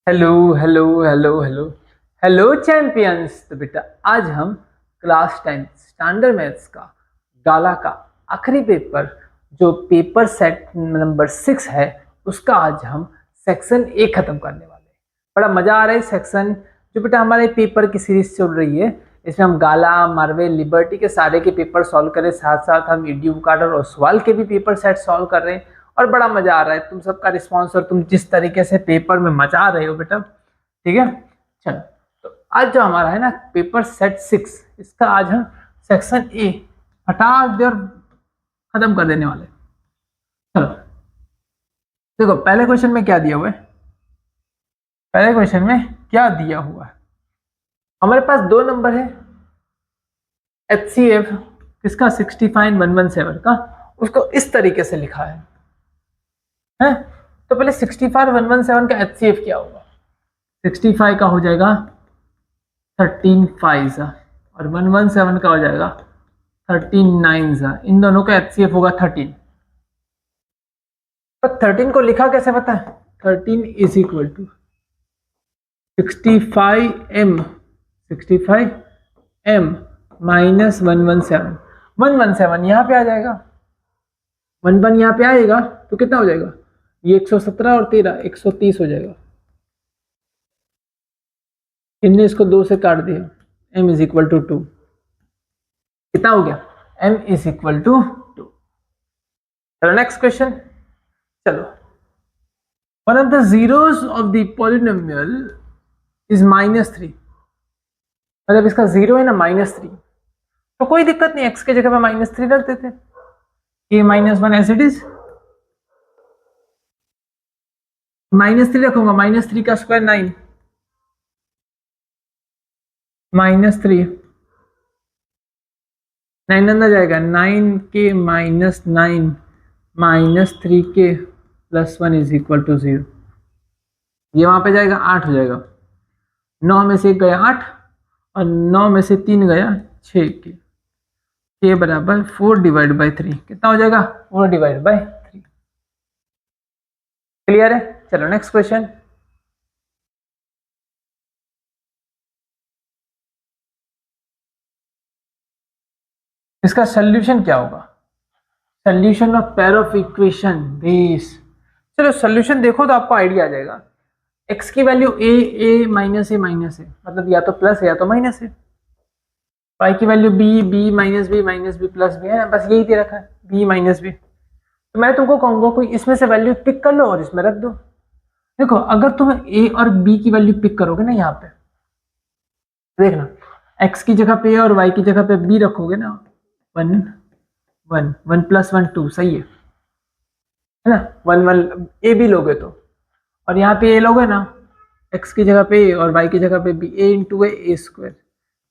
Hello hello hello hello hello champions. तो बेटा आज हम क्लास 10 स्टैंडर्ड मैथ्स का गाला का आखिरी पेपर जो पेपर सेट नंबर 6 है उसका आज हम सेक्शन ए खत्म करने वाले हैं। बड़ा मजा आ रहा है सेक्शन जो बेटा हमारे पेपर की सीरीज चल रही है। इसमें हम गाला मार्वल लिबर्टी के सारे के पेपर सॉल्व करें, साथ साथ हम ईडीयू कार्डर और सवाल के भी पेपर सेट सॉल्व कर रहे हैं और बड़ा मजा आ रहा है। तुम सबका रिस्पॉन्स और तुम जिस तरीके से पेपर में मजा आ रहे हो बेटा, ठीक है। चलो, तो आज जो हमारा है ना पेपर सेट 6, इसका आज हम सेक्शन ए हटा दे और खत्म कर देने वाले। चलो देखो पहले क्वेश्चन में क्या दिया हुआ है। पहले क्वेश्चन में क्या दिया हुआ है, हमारे पास दो नंबर है HCF किसका 65117 का, उसको इस तरीके से लिखा है? तो पहले 65117 का HCF क्या होगा? 65 का हो जाएगा 13 सा और 117 का हो जाएगा 13 सा। इन दोनों का HCF होगा 13। पर 13 को लिखा कैसे पता है? 13 is equal to 65m minus 117 यहाँ पे आ जाएगा, 11 यहाँ पे आएगा तो कितना हो जाएगा? ये 117 और 13 130 हो जाएगा। इनने इसको 2 से काट दिया, m इज इक्वल टू 2। कितना हो गया? m is equal to 2। चलो नेक्स्ट क्वेश्चन। चलो, one of the zeros of the polynomial is -3। मतलब इसका जीरो है ना -3, तो कोई दिक्कत नहीं, x के जगह पे -3 रख देते, a -1 एज इट इज। -3 रखूंगा, -3 का स्क्वायर 9, -3 9 अंदर जाएगा, 9 के -9 -3 के +1 इज इक्वल टू 0। ये वहां पे जाएगा 8 हो जाएगा, 9 में से 1 गया 8 और 9 में से 3 गया 6 के बराबर 4/3। कितना हो जाएगा? 4/3। क्लियर है? चलो नेक्स्ट क्वेश्चन। इसका सोल्यूशन क्या होगा? Solution of pair of equation base. चलो सोल्यूशन देखो तो आपको आइडिया आ जाएगा। x की वैल्यू a माइनस है, मतलब या तो प्लस है या तो माइनस है। y की value b minus B plus B है ना, बस यही दे रखा है, b माइनस बी। तो मैं तुमको कहूंगा कोई इसमें से वैल्यू पिक कर लो और इसमें रख दो। देखो अगर तुम a और b की वैल्यू पिक करोगे ना, यहाँ पे देखना, x की जगह पे a और y की जगह पे b रखोगे ना, 1 1 1 + 1 2, सही है ना। 1 1 ए भी लोगे तो, और यहाँ पे ए लोगे ना, x की जगह पे ए और y की जगह पे b, a into A square,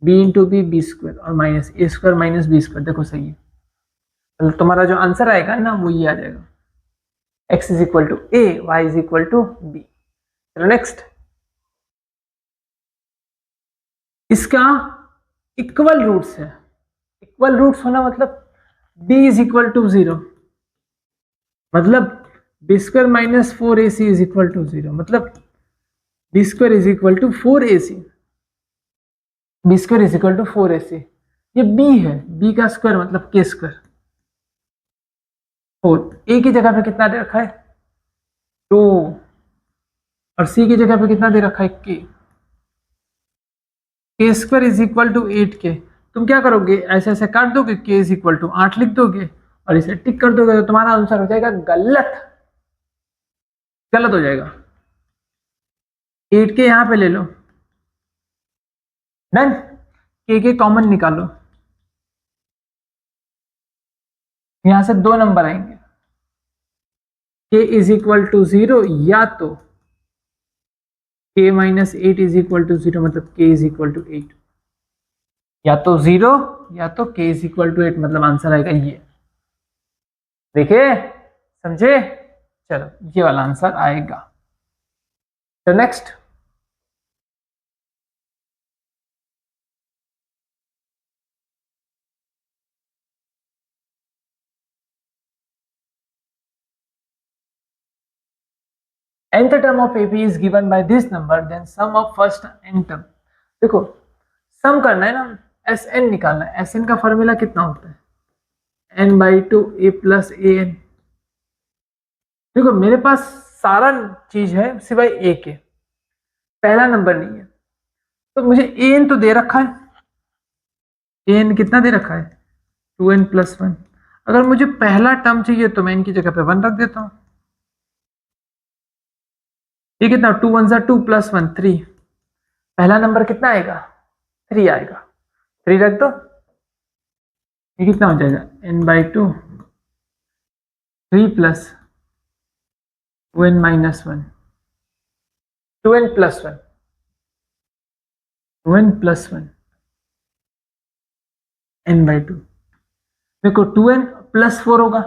b into B square और minus A square minus B square. देखो सही है, तो तुम्हारा जो आंसर आएगा ना वो ये आ जाएगा, x is equal to A, Y is equal to B. चलो नेक्स्ट। इसका इक्वल रूट्स है। इक्वल रूट्स होना मतलब b इज इक्वल टू 0, मतलब B square minus 4ac is equal to 0, मतलब B square is equal to 4ac, B square is equal to 4ac। ये b है, b का स्क्वायर मतलब k स्क्वायर। और a की जगह पे कितना दे रखा है? 2, और c की जगह पे कितना दे रखा है? k square is equal to 8k। तुम क्या करोगे, ऐसे ऐसे काट दोगे, k इज इक्वल टू 8 लिख दोगे और इसे टिक कर दोगे, तो तुम्हारा आंसर हो जाएगा गलत, गलत हो जाएगा। 8k यहाँ पे ले लो, डन। k कॉमन निकालो, यहां से 2 नंबर आएंगे, k इज इक्वल टू 0 या तो k minus 8 is equal to 0, मतलब k इज इक्वल टू 8, या तो 0 या तो k इज इक्वल टू 8, मतलब आंसर आएगा ये। देखे, समझे? चलो ये वाला आंसर आएगा। तो next. nth term of ab is given by this number, then sum of first n term. देखो सम करना है ना, Sn निकालना है. Sn का फॉर्मूला कितना होता है? n by 2 a plus an. देखो मेरे पास सारा चीज है सिवाय a के, पहला नंबर नहीं है, तो मुझे an तो दे रखा है. an कितना दे रखा है? 2n plus 1. अगर मुझे पहला टर्म चाहिए तो मैं इनकी जगह पे 1 रख देता हूं. ये कितना? 2 1 2 plus 1 3. पहला नंबर कितना आएगा? 3 आएगा. 3 रख दो. ये कितना हो जाएगा? n by 2 3 plus 2n minus 1 2n plus 1 2n plus 1 n by 2. देखो 2n plus 4 होगा,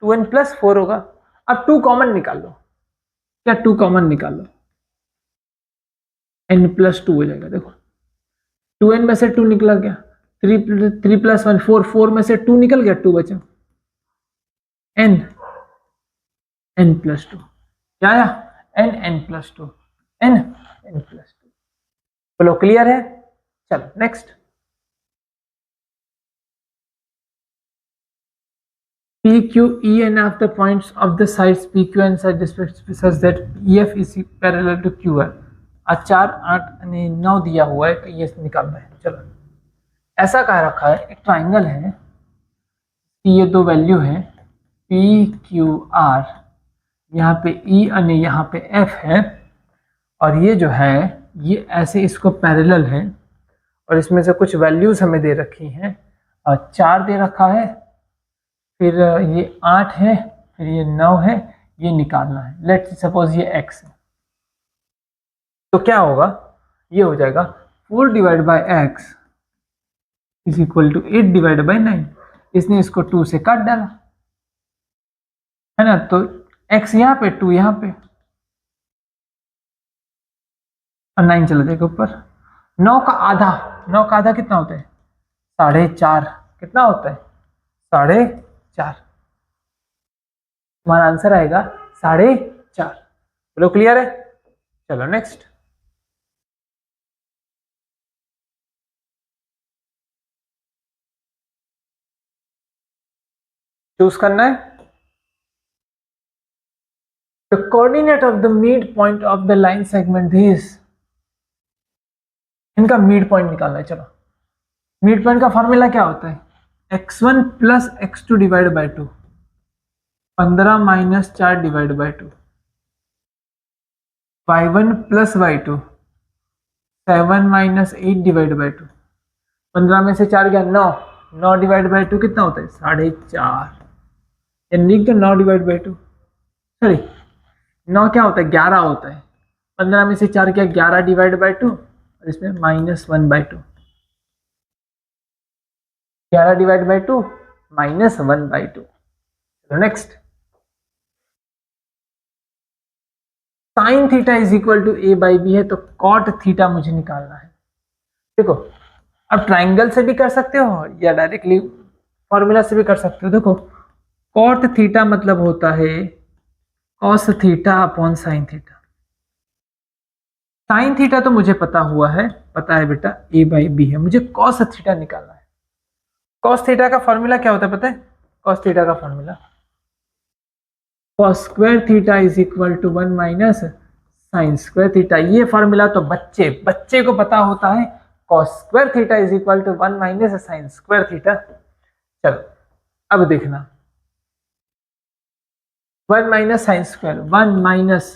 2n plus 4 होगा. अब 2 कॉमन निकाल लो. क्या 2 कॉमन निकाल लो? n plus 2 हो जाएगा. देखो 2n में से 2 निकला गया, 3 plus 1 4, 4 में से 2 निकल गया, 2 बचा. n plus 2 क्या आया? n plus 2 n plus 2. बोलो क्लियर है? चलो next. P, Q, E and F the points of the sides P, Q and such such that EF is parallel to QR. 4 8 यानी 9 दिया हुआ है, तो ये निकालना है. चलो ऐसा कह रखा है, एक ट्राइंगल है, ये दो वैल्यू है P, Q, R, यहाँ पे E और यहाँ पे F है, और ये जो है ये ऐसे इसको पैरेलल है, और इसमें से कुछ वैल्यूज हमें दे रखी हैं, और 4 दे रखा है, फिर ये 8 है, फिर ये 9 है, ये निकालना है. लेट्स सपोज ये x है, तो क्या होगा? ये हो जाएगा 4 divide by X is equal to 8 divide by 9. इसने इसको 2 से काट डाला है ना, तो x यहाँ पे, 2 यहाँ पे, और 9 चला जाएगा ऊपर. 9 का आधा कितना होता है? 4.5. कितना होता है? 4.5. हमारा आंसर आएगा 4.5. बोलो क्लियर है? चलो नेक्स्ट. चूज करना है. The coordinate of the mid point of the line segment this. इनका मिड पॉइंट निकालना है. चलो मिड पॉइंट का फॉर्मूला क्या होता है? x1 plus x2 divide by 2. 15 minus 4 divide by 2. y1 plus y2. 7 minus 8 divide by 2. 15 में से 4 गया 9. 9 डिवाइड बाई 2 कितना होता है? 4.5. लिख दो 9 डिवाइड बाई 2. सॉरी 9 क्या होता है? 11 होता है. 15 में से 4 क्या? 11 डिवाइड बाई 2, और इसमें -1 by 2. 11 divide by 2 -1 by 2. Next. Sine theta is equal to a by B है, तो कॉट थीटा मुझे निकालना है. देखो अब ट्राइंगल से भी कर सकते हो या डायरेक्टली फॉर्मूला से भी कर सकते हो. देखो कॉट थीटा मतलब होता है cos theta upon sine theta. Sine theta तो मुझे पता है बेटा a बाई बी है. मुझे कॉस थीटा निकालना है. कॉस थीटा का फॉर्मूला क्या होता है पता है? कॉस थीटा का formula cos square theta is equal to 1 minus sine square theta. ये फॉर्मूला तो बच्चे को पता होता है. Cos square theta is equal to 1 minus sine square theta. चलो अब देखना, 1 minus sine square, 1 minus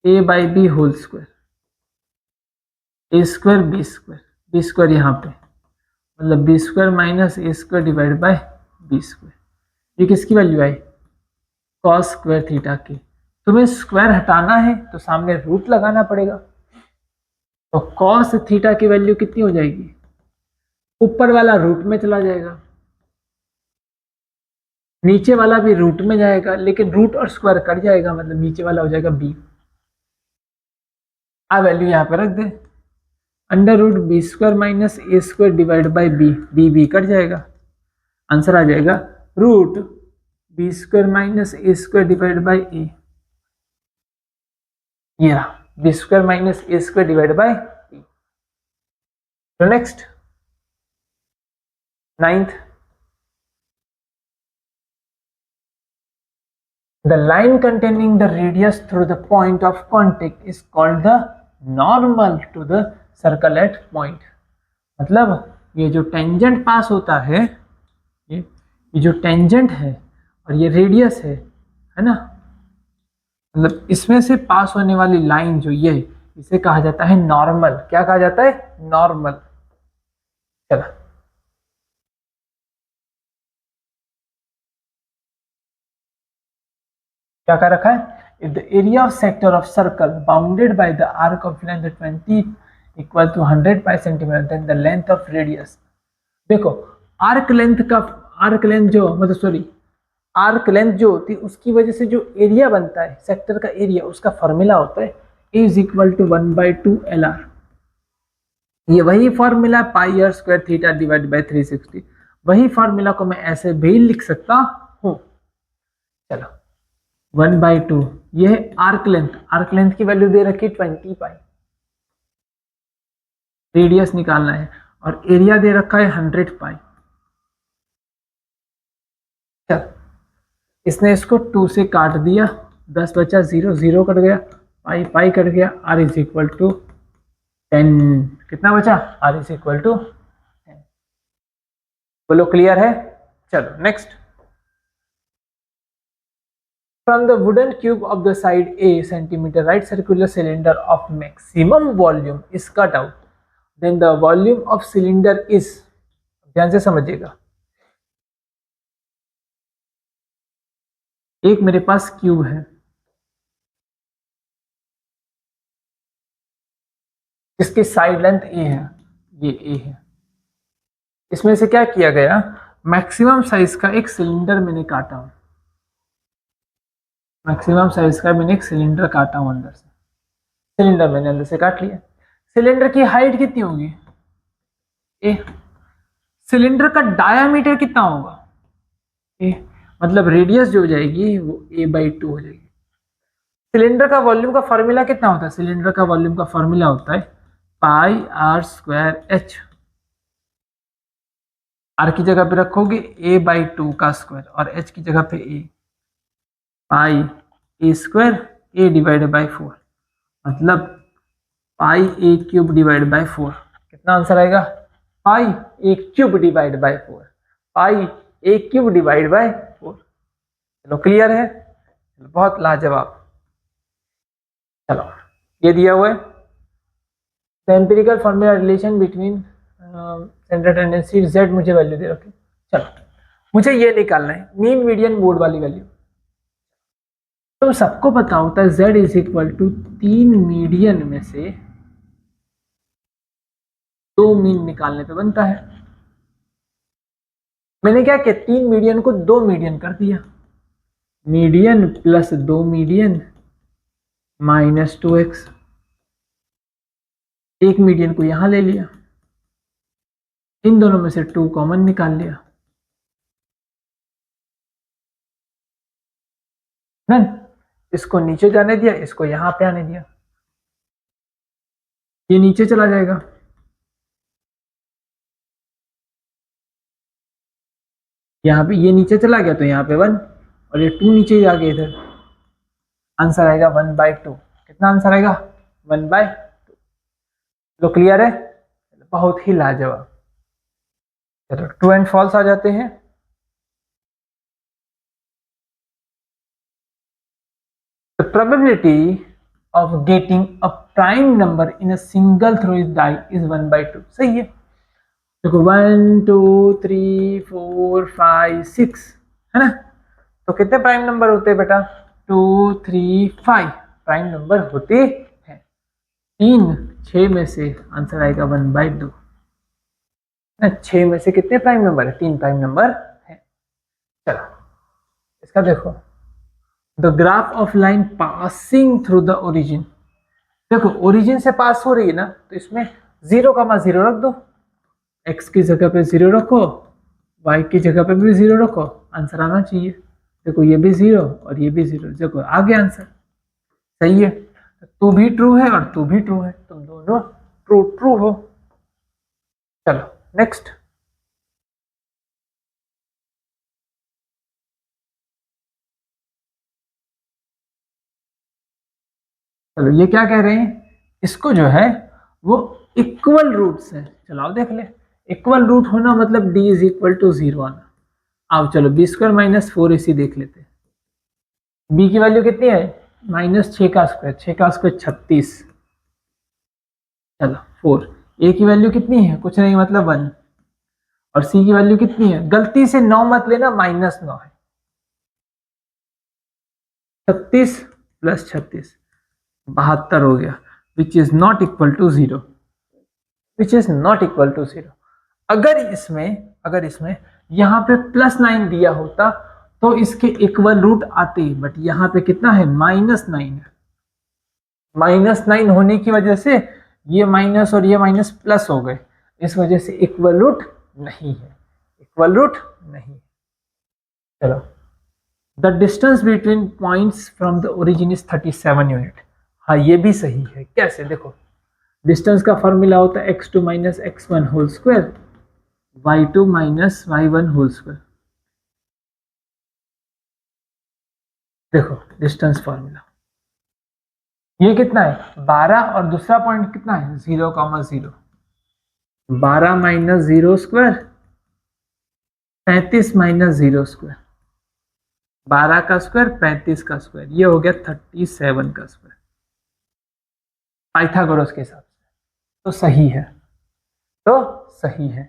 a by B whole square, a square B square यहाँ पे, मतलब B square minus A square divide by B square. ये किसकी value आई? Cos square theta की. तुम्हें स्क्वायर हटाना है तो सामने रूट लगाना पड़ेगा. तो कॉस थीटा की वैल्यू कितनी हो जाएगी? ऊपर वाला रूट में चला जाएगा, नीचे वाला भी रूट में जाएगा, लेकिन रूट और स्क्वायर कट जाएगा, मतलब नीचे वाला हो जाएगा बी. आ वैल्यू यहाँ पे रख दे. Under root B square minus A square divide by B cut जाएगा. आंसर आ जाएगा root B square minus A square divide by A. ये रहा B square minus A square divide by T. तो next 9th, the line containing the radius through the point of contact is called the normal to the circle at point। मतलब ये जो tangent पास होता है, ये जो टेंजेंट है और ये रेडियस है ना, मतलब इसमें से पास होने वाली लाइन जो ये है, इसे कहा जाता है नॉर्मल। क्या कहा जाता है? नॉर्मल। चला, क्या कह रखा है? If the area of sector of circle bounded by the arc of length 20 equal to 100 pi centimetre then the length of radius. देखो आर्क लेंथ जो मतलब सॉरी आर्क लेंथ जो होती है उसकी वजह से जो एरिया बनता है सेक्टर का एरिया, उसका फॉर्मूला होता है A is equal to 1/2 LR। ये वही formula pi R square theta divide by 360, वही फॉर्मूला को मैं ऐसे भी लिख सकता हूँ। चलो 1/2 ये है आर्क लेंथ की वैल्यू दे रखी 20 पाई, रेडियस निकालना है और एरिया दे रखा है 100 पाई। चल इसने इसको 2 से काट दिया, 10 बचा, 0 0 कट गया, पाई पाई कट गया, r इज इक्वल टू 10। कितना बचा? r is equal to 10। बोलो क्लियर है? चलो next. From the wooden cube of the side A centimeter right circular cylinder of maximum volume is cut out, then the volume of cylinder is, ध्यान से समझिएगा, एक मेरे पास क्यूब है इसकी साइड लेंथ ए है, ये ए है, इसमें से क्या किया गया, मैक्सिमम साइज का एक सिलेंडर मैंने काटा हूं, मैक्सिमम साइज का मैंने एक सिलेंडर काटा हूं, अंदर से सिलेंडर मैंने अंदर से काट लिया। सिलेंडर की हाइट कितनी होगी? ए। सिलेंडर का डायामीटर कितना होगा? ए। मतलब रेडियस जो हो जाएगी वो a/2 हो जाएगी। सिलेंडर का वॉल्यूम का फॉर्मूला कितना होता है? सिलेंडर का वॉल्यूम का फॉर्मूला होता है पाई आर स्क्वायर एच। आर की जगह पे रखोगे a/2 का स्क्वायर और एच की जगह पे A, pi A square A divide by 4, मतलब pi A cube divide by 4। कितना आंसर आएगा? Pi A cube divide by 4, pi A cube divide by 4। चलो क्लियर है? बहुत लाजवाब। चलो ये दिया हुआ है the empirical formula relation between centre tendency z, मुझे वैल्यू दे रखी। चलो मुझे ये निकालना है मीन मीडियन मोड वाली वैल्यू। तो सबको पता होता है z is equal to 3 median में से 2 मीन निकालने पे बनता है। मैंने क्या किया, 3 मीडियन को 2 मीडियन कर दिया, median plus 2 median minus 2x। एक मीडियन को यहां ले लिया, इन दोनों में से 2 कॉमन निकाल लिया, डन। इसको नीचे जाने दिया, इसको यहां पे आने दिया, ये नीचे चला जाएगा, यहाँ पे ये नीचे चला गया तो यहाँ पे 1 और ये 2 नीचे ही आ गया इधर। आंसर आएगा 1/2। कितना आंसर आएगा? 1/2। तो क्लियर है? बहुत ही लाजवाब। चलो ट्रू एंड फॉल्स आ जाते हैं। The probability of getting a prime number in a single through die is 1/2। सही है। देखो 1 2 3 4 5 6 है ना, तो कितने प्राइम नंबर होते हैं बेटा? 2 3 5 प्राइम नंबर होते हैं। 3 6 में से आंसर आएगा 1/2। 6 में से कितने प्राइम नंबर है? 3 प्राइम नंबर है। चलो इसका देखो, the graph of line passing through the origin. देखो ओरिजिन से पास हो रही है ना, तो इसमें 0,0 रख दो, x की जगह पे 0 रखो, y की जगह पे भी 0 रखो, आंसर आना चाहिए। देखो ये भी 0 और ये भी 0, देखो आ गया आंसर। सही है। तू भी ट्रू है और तू भी ट्रू है, तुम दोनों ट्रू ट्रू हो। चलो नेक्स्ट। चलो ये क्या कह रहे हैं, इसको जो है वो इक्वल रूट्स है। चलो आप देख ले, इक्वल रूट होना मतलब d इज इक्वल टू 0 आना। अब चलो बी स्क्वायर माइनस 4ac देख लेते हैं। b की वैल्यू कितनी है, -6 का स्क्वायर, 6 का स्क्वायर 36। चलो 4, a की वैल्यू कितनी है, कुछ नहीं मतलब 1, और c की वैल्यू कितनी है, गलती से 9 मत लेना, -9 है। 36 प्लस 36 72 हो गया, which is not equal to 0, which is not equal to 0। अगर इसमें यहाँ पे +9 दिया होता तो इसके इक्वल रूट आते, बट यहाँ पे कितना है, -9 है। -9 होने की वजह से ये माइनस और ये माइनस प्लस हो गए, इस वजह से इक्वल रूट नहीं है, इक्वल रूट नहीं। चलो, the distance between points from the origin is 37 unit. हाँ ये भी सही है, कैसे देखो, डिस्टेंस का फॉर्मूला होता है x2 minus x1 whole square, y2 minus y1 whole square. देखो डिस्टेंस फॉर्मूला, ये कितना है 12 और दूसरा पॉइंट कितना है 0,0, 12 माइनस 0 स्क्वायर 35 माइनस 0 स्क्वायर, 12 का स्क्वायर 35 का स्क्वायर, ये हो गया 37 का स्क्वायर पाइथागोरस के हिसाब से। तो सही है, तो सही है,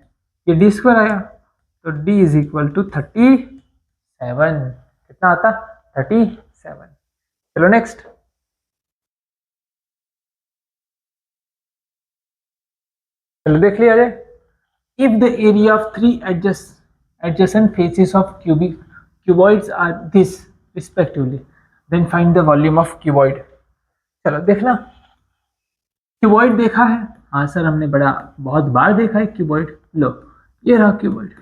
ये डी स्क्वायर आया, तो डी इज इक्वल टू 37, कितना आता 37। चलो नेक्स्ट। चलो देख लिया जाए, if the area of 3 adjacent faces of cuboids are this respectively, then find the volume of cuboid। चलो देखना, क्यूबॉइड देखा है, हाँ सर हमने बहुत बार देखा है क्यूबॉइड। लो ये रहा क्यूबॉइड,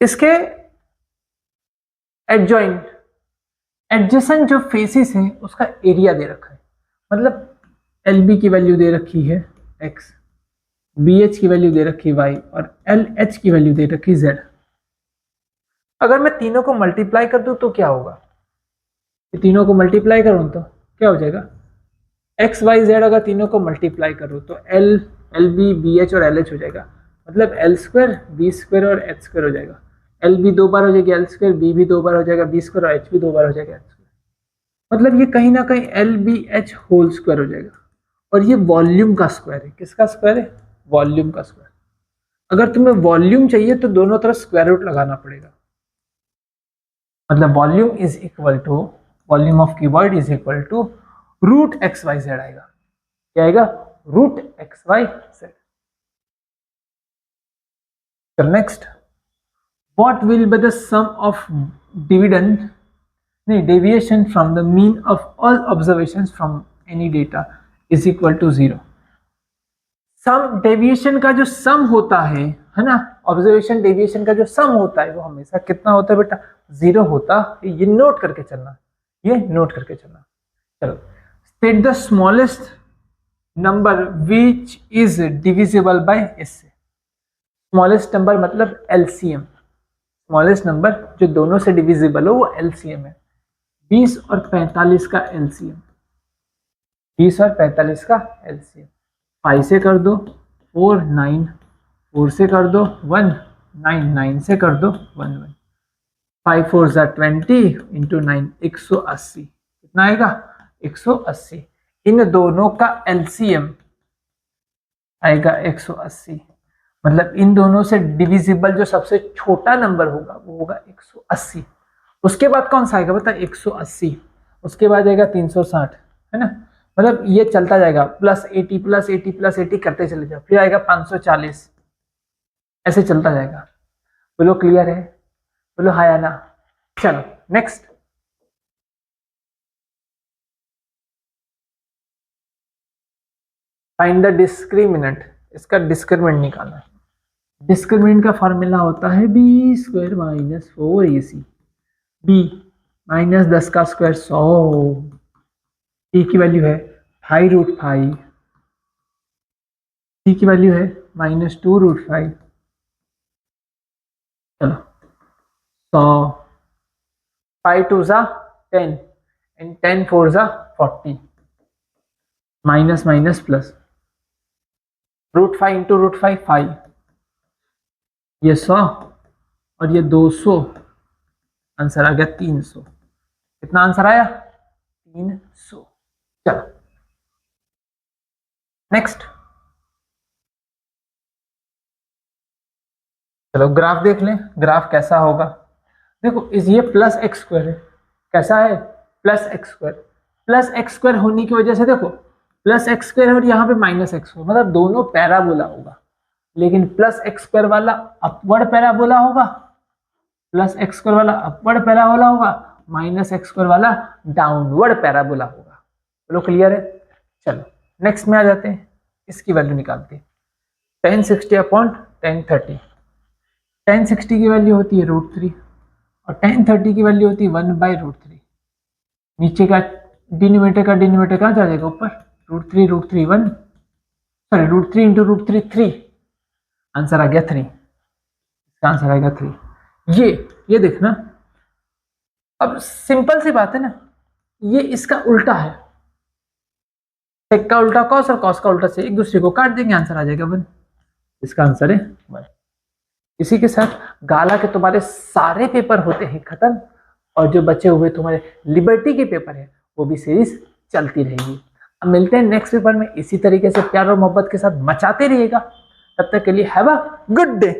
इसके एडजेसेंट जो फेसेस हैं उसका एरिया दे रखा है, मतलब एल बी की वैल्यू दे रखी है x, बी एच की वैल्यू दे रखी है y, और एल एच की वैल्यू दे रखी z। अगर मैं तीनों को मल्टीप्लाई कर दूं तो क्या होगा, तीनों को मल्टीप्लाई करूं तो क्या हो जाएगा, एक्स वाई जेड अगर तीनों को मल्टीप्लाई करो तो एल बी बी एच और एल एच हो जाएगा, मतलब एल स्क्वायर बी स्क्वायर और एच स्क्वायर हो जाएगा। एल बी 2 बार हो जाएगी एल स्क्वायर, बी भी 2 बार हो जाएगा बी स्क्वायर, और एच भी 2 बार हो जाएगा एच स्क्वायर। मतलब ये कहीं ना कहीं L B H whole square हो जाएगा, और ये वॉल्यूम का स्क्वायर है। किसका स्क्वायर है, वॉल्यूम का स्क्वायर। अगर तुम्हें वॉल्यूम चाहिए तो दोनों तरफ स्क्वायर रूट लगाना पड़ेगा, मतलब volume is equal to, volume of cuboid is equal to root X Y Z आएगा। क्या आएगा, रूट एक्स वाई जेड। चल next, what will be the sum of dividend नहीं deviation from the mean of all observations from any data is equal to 0। Sum deviation का जो सम होता है ना, ऑब्जर्वेशन डेविएशन का जो सम होता है वो हमेशा कितना होता है बेटा, 0 होता है। ये नोट करके चलना, ये नोट करके चलना। चलो, state the smallest number which is divisible by इससे। स्मॉलेस्ट नंबर मतलब एलसीएम, स्मॉलेस्ट नंबर जो दोनों से डिविजिबल हो वो एलसीएम है। 20 और 45 का एलसीएम, 20 और 45 का एलसीएम। 5 से कर दो 4 9, 4 से कर दो 1 9, 9 से कर दो 1 1, 5 4 20 इंटू 9 180, कितना आएगा 180। इन दोनों का एलसीएम आएगा 180, मतलब इन दोनों से डिविजिबल जो सबसे छोटा नंबर होगा वो होगा 180। उसके बाद कौन सा आएगा बता, 180, उसके बाद आएगा 360, है ना, मतलब ये चलता जाएगा +80 +80 +80 करते चले जाओ, फिर आएगा 540, ऐसे चलता जाएगा। बोलो क्लियर है, बोलो हाँ या ना। चलो नेक्स्ट, फाइंड द डिस्क्रिमिनेंट। इसका डिस्क्रिमिनेंट निकालना है। डिस्क्रिमिनेंट का फॉर्मूला होता है B square minus 4ac, B -10 का स्क्वायर 100, ए की वैल्यू है 5√5, सी की वैल्यू है -2√5। चलो 100, 5 2 जा 10 and 10 4 जा 40, माइनस माइनस प्लस, √5 इंटू √5 5, ये 100 और ये 200, आंसर आ गया 300। कितना आंसर आया? 300। चलो नेक्स्ट, चलो ग्राफ देख लें, ग्राफ कैसा होगा। देखो इस ये प्लस एक्स स्क्वायर है, कैसा है? Plus x square. Plus x square होने की वजह से देखो प्लस एक्स स्क्वायर और यहाँ पे माइनस एक्स स्क्वायर, मतलब दोनों पैराबोला होगा, लेकिन प्लस एक्स स्क्वायर वाला अपवर्ड पैराबोला होगा, प्लस एक्स स्क्वायर वाला अपवर्ड पैराबोला होगा, माइनस एक्स स्क्वायर वाला डाउनवर्ड पैराबोला होगा। चलो क्लियर है। चलो नेक्स्ट में आ जाते हैं, इसकी वैल्यू निकालते हैं। tan 60 अपॉन tan 30, tan 60 की वैल्यू होती है √3 और tan 30 की वैल्यू होती है 1/√3। नीचे का डिनोमिनेटर कहाँ जा जाएगा? ऊपर। √3 1, सॉरी √3 इंटू √3 3, आंसर आ गया 3। इसका आंसर आएगा 3। ये देखना, अब सिंपल सी बात है ना, ये इसका उल्टा है, सेक का उल्टा कॉस और कॉस का उल्टा से एक दूसरे को काट देंगे, आंसर आ जाएगा 1। इसका आंसर है 1। इसी के साथ गाला के तुम्हारे सारे पेपर होते हैं खत्म, और जो बचे हुए तुम्हारे लिबर्टी के पेपर है वो भी सीरीज चलती रहेगी। अब मिलते हैं नेक्स्ट पेपर में, इसी तरीके से प्यार और मोहब्बत के साथ मचाते रहिएगा। तब तक के लिए हैव अ गुड डे।